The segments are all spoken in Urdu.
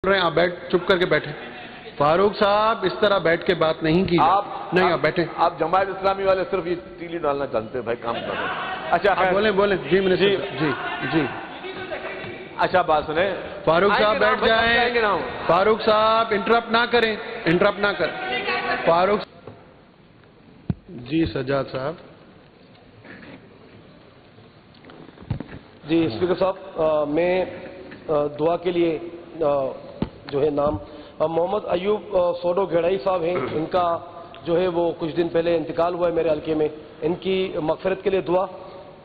رہے ہیں، آپ چپ کر کے بیٹھیں۔ فاروق صاحب اس طرح بیٹھ کے بات نہیں کی، نہیں آپ بیٹھیں۔ آپ جماعت اسلامی والے صرف یہ تیلی ڈالنا جانتے ہیں بھائی، کام کر رہے ہیں۔ اچھا بولیں جی منسٹر جی اچھا بات سنیں، فاروق صاحب بیٹھ جائیں۔ فاروق صاحب انٹرپٹ نہ کریں، فاروق جی سجاد صاحب جی اسپیکر صاحب، میں دعا کے لیے جو ہے نام محمد ایوب سوڈو گھڑائی صاحب ہیں، ان کا جو ہے وہ کچھ دن پہلے انتقال ہوا ہے میرے حلقے میں، ان کی مغفرت کے لیے دعا،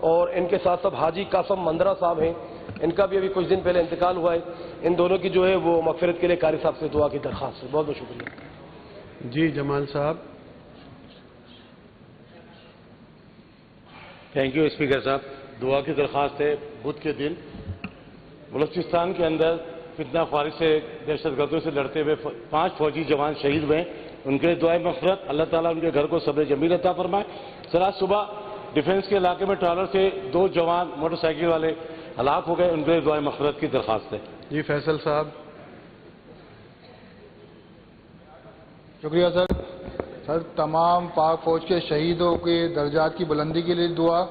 اور ان کے ساتھ ساتھ حاجی قاسم مندرہ صاحب ہیں، ان کا بھی ابھی کچھ دن پہلے انتقال ہوا ہے، ان دونوں کی جو ہے وہ مغفرت کے لیے قاری صاحب سے دعا کی درخواست ہے۔ بہت بہت شکریہ۔ جی جمال صاحب۔ تھینک یو اسپیکر صاحب، دعا کی درخواست ہے۔ بدھ کے دن بلوچستان کے اندر فتنہ خواری سے، دہشت گردوں سے لڑتے ہوئے 5 فوجی جوان شہید ہوئے، ان کے لیے دعائے مغفرت، اللہ تعالیٰ ان کے گھر کو صبر جمیل عطا فرمائے۔ سر آج صبح ڈیفنس کے علاقے میں ٹرالر سے 2 جوان موٹر سائیکل والے ہلاک ہو گئے، ان کے لیے دعائے مغفرت کی درخواست ہے۔ جی فیصل صاحب۔ شکریہ سر، تمام پاک فوج کے شہیدوں کے درجات کی بلندی کے لیے دعا۔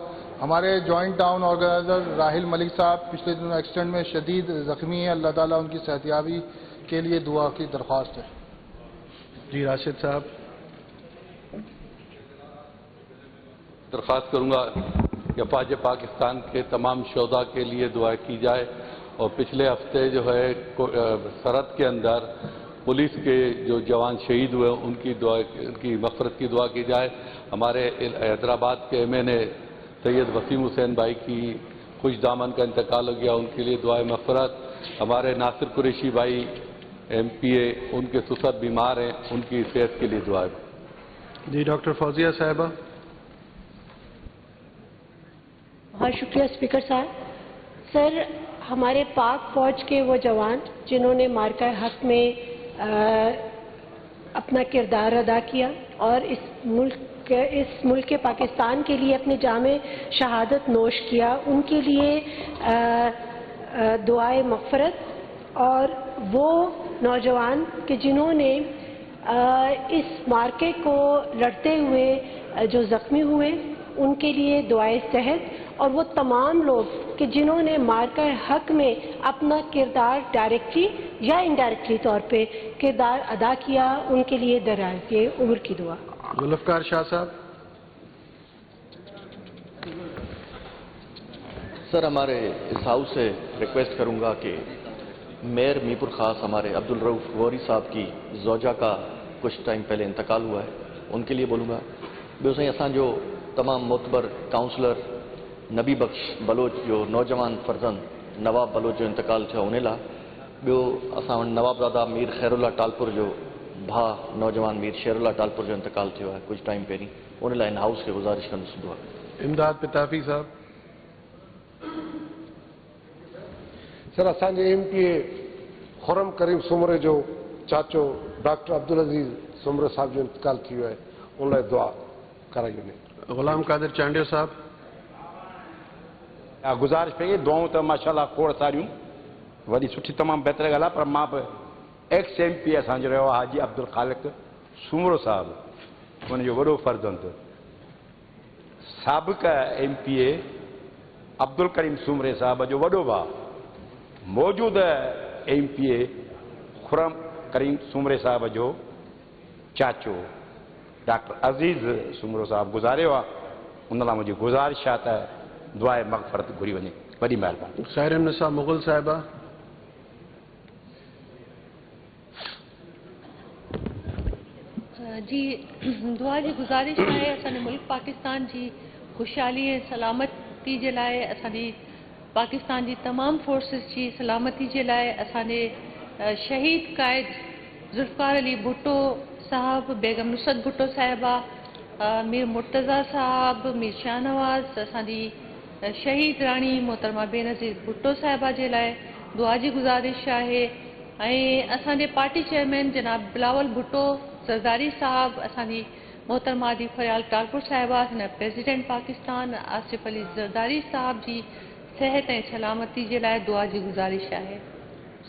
ہمارے جوائنٹ ٹاؤن آرگنائزر راہل ملک صاحب پچھلے دنوں ایکسیڈنٹ میں شدید زخمی ہیں، اللہ تعالیٰ ان کی صحتیابی کے لیے دعا کی درخواست ہے۔ جی راشد صاحب۔ درخواست کروں گا کہ افواج پاکستان کے تمام شہداء کے لیے دعا کی جائے، اور پچھلے ہفتے جو ہے سرحد کے اندر پولیس کے جو جوان شہید ہوئے ان کی مغفرت کی دعا کی جائے۔ ہمارے حیدرآباد کے MNA سید وسیم حسین بھائی کی خوش دامن کا انتقال ہو گیا، ان کے لیے دعائے مغفرت۔ ہمارے ناصر قریشی بھائی MPA، ان کے سسر بیمار ہیں، ان کی صحت کے لیے دعائے۔ جی ڈاکٹر فوزیہ صاحبہ۔ بہت شکریہ اسپیکر صاحب۔ سر ہمارے پاک فوج کے وہ جوان جنہوں نے مارکہ حق میں اپنا کردار ادا کیا اور اس ملک پاکستان کے لیے اپنی جامِ شہادت نوش کیا، ان کے لیے دعائے مغفرت، اور وہ نوجوان کہ جنہوں نے اس مارکے کو لڑتے ہوئے جو زخمی ہوئے ان کے لیے دعائے صحت، اور وہ تمام لوگ کہ جنہوں نے مارکہ حق میں اپنا کردار ڈائریکٹلی یا انڈائریکٹلی طور پہ کردار ادا کیا، ان کے لیے درازِ عمر کی دعا۔ ذوالفقار شاہ صاحب۔ سر ہمارے اس ہاؤس سے ریکویسٹ کروں گا کہ میئر میپور خاص ہمارے عبدالرؤف غوری صاحب کی زوجہ کا کچھ ٹائم پہلے انتقال ہوا ہے، ان کے لیے بولوں گا۔ بیوسیں اساں جو تمام معتبر کاؤنسلر نبی بخش بلوچ جو نوجوان فرزند نواب بلوچ جو انتقال تھا انہیں لا، بیو اساں نواب زادہ میر خیر اللہ ٹالپور جو بھا نوجوان میر شیر اللہ ٹالپور جو انتقال تھا ہے کچھ ٹائم پہری، انہیں لا ان ہاؤس کے گزارش کرنے سے دعا۔ امداد پتافی صاحب۔ سر اسانے MPA خرم کریم سمرے جو چاچو ڈاکٹر عبدالعزیز سمرے صاحب جو انتقال تھی ہے ان لائے دعا کرائی انہیں۔ غلام قادر چانڈیو صاحب۔ گزارش پہ دعاؤں تو ماشاءاللہ کوڑ ساریوں وڈی سٹھی تمام بہتر گلا، پر ماں ایکس MPA اسانجو رہو حاجی عبدالخالق سومرو صاحب، ان جو وڈو فرزند سابق MPA عبدالکریم سومرے صاحب جو وڈو بھا موجود MPA خرم کریم سومرے صاحب جو چاچو ڈاکٹر عزیز سومرو صاحب گزارے ہوا، ان لا مجھے گزارش آتا ہے دعائے مغفرت گھری ونے، بڑی مہربانی۔ خیر النساء مغل صاحبہ۔ جی دعا جی گزارش ہے اسانے ملک پاکستان جی خوشحالی سلامتی کے لائے، اسانے پاکستان جی تمام فورسز جی سلامتی کے لائے، اسانے شہید قائد ذوالفقار علی بھٹو صاحب، بیگم نصرت بھٹو صاحبہ، میر مرتضی صاحب، میر شاہ نواز، اسانے شہید رانی محترمہ بینظیر بھٹو صاحبہ کے لائے دعا جی گزارش ہے۔ اسانے پارٹی چیئرمین جناب بلاول بھٹو زرداری صاحب، اسانی محترمہ علی فریال ٹالپور صاحبہ، پریزیڈنٹ پاکستان آصف علی زرداری صاحب جی صحت سلامتی کے لائے دعا جی گزارش ہے۔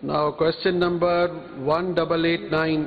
Now question number 1889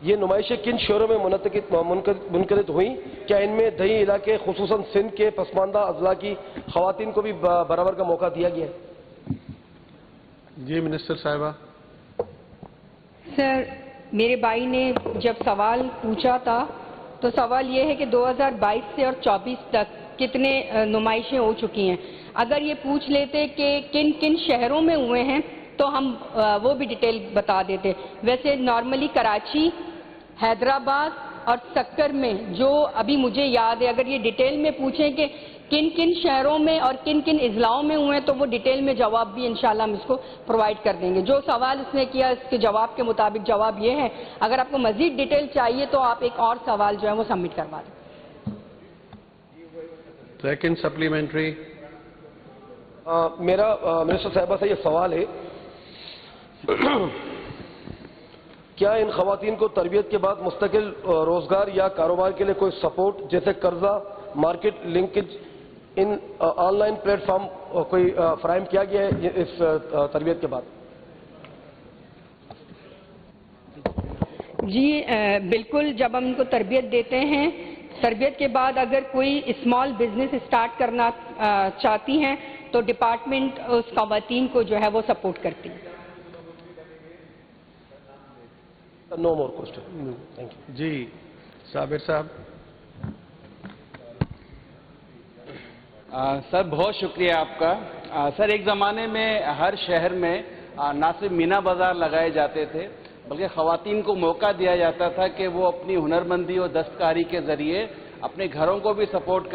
یہ نمائشیں کن شہروں میں منعقد ہوئیں؟ کیا ان میں دیہی علاقے خصوصاً سندھ کے پسماندہ اضلاع کی خواتین کو بھی برابر کا موقع دیا گیا ہے؟ جی منسٹر صاحبہ. سر میرے بھائی نے جب سوال پوچھا تھا تو سوال یہ ہے کہ 2022 سے اور 24 تک کتنے نمائشیں ہو چکی ہیں. اگر یہ پوچھ لیتے کہ کن کن شہروں میں ہوئے ہیں تو ہم وہ بھی ڈیٹیل بتا دیتے. ویسے نارملی کراچی، حیدرآباد اور سکر میں جو ابھی مجھے یاد ہے، اگر یہ ڈیٹیل میں پوچھیں کہ کن کن شہروں میں اور کن کن اضلاعوں میں ہوئے ہیں تو وہ ڈیٹیل میں جواب بھی انشاءاللہ ہم اس کو پرووائڈ کر دیں گے. جو سوال اس نے کیا اس کے جواب کے مطابق جواب یہ ہے. اگر آپ کو مزید ڈیٹیل چاہیے تو آپ ایک اور سوال جو ہے وہ سبمٹ کروا دیں. Second supplementary. میرا منسٹر صاحبہ سے یہ سوال ہے، کیا ان خواتین کو تربیت کے بعد مستقل روزگار یا کاروبار کے لیے کوئی سپورٹ جیسے قرضہ، market linkage, in on line plate form کوئی فراہم کیا گیا ہے اس تربیت کے بعد؟ جی بالکل. جب ہم ان کو تربیت دیتے ہیں، تربیت کے بعد اگر کوئی اسمال بزنس اسٹارٹ کرنا چاہتی ہیں تو ڈپارٹمنٹ اس خواتین کو جو ہے وہ سپورٹ کرتی ہے. No more question. Thank you. جی صابر صاحب. سر بہت شکریہ آپ کا. سر ایک زمانے میں ہر شہر میں نہ صرف مینا بازار لگائے جاتے تھے بلکہ خواتین کو موقع دیا جاتا تھا کہ وہ اپنی ہنرمندی اور دستکاری کے ذریعے اپنے گھروں کو بھی سپورٹ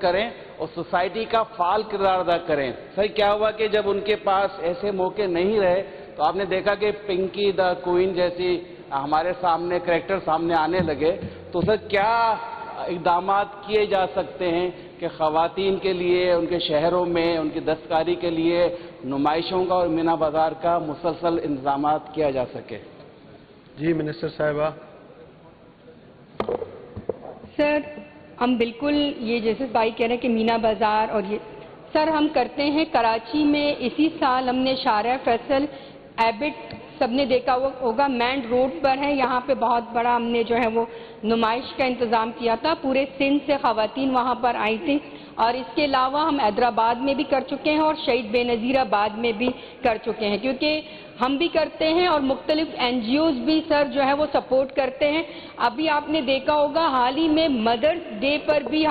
کریں اور سوسائٹی کا فعال کردار ادا کریں. سر کیا ہوا کہ جب ان کے پاس ایسے موقع نہیں رہے تو آپ نے دیکھا کہ پنکی دا کوئن جیسی ہمارے سامنے کریکٹر سامنے آنے لگے. تو سر کیا اقدامات کیے جا سکتے ہیں کہ خواتین کے لیے ان کے شہروں میں ان کی دستکاری کے لیے نمائشوں کا اور مینا بازار کا مسلسل انتظامات کیا جا سکے؟ جی منسٹر صاحبہ. سر ہم بالکل یہ جیسے بھائی کہہ رہے ہیں کہ مینا بازار اور یہ سر ہم کرتے ہیں. کراچی میں اسی سال ہم نے شارع فیصل ایبٹ سب نے دیکھا ہوگا مین روڈ پر ہے، یہاں پہ بہت بڑا ہم نے جو ہے وہ نمائش کا انتظام کیا تھا. پورے سندھ سے خواتین وہاں پر آئی تھیں اور اس کے علاوہ ہم حیدرآباد میں بھی کر چکے ہیں اور شہید بے نظیر آباد میں بھی کر چکے ہیں کیونکہ ہم بھی کرتے ہیں اور مختلف این جی اوز بھی سر جو ہے وہ سپورٹ کرتے ہیں. ابھی آپ نے دیکھا ہوگا حال ہی میں مدرس ڈے پر بھی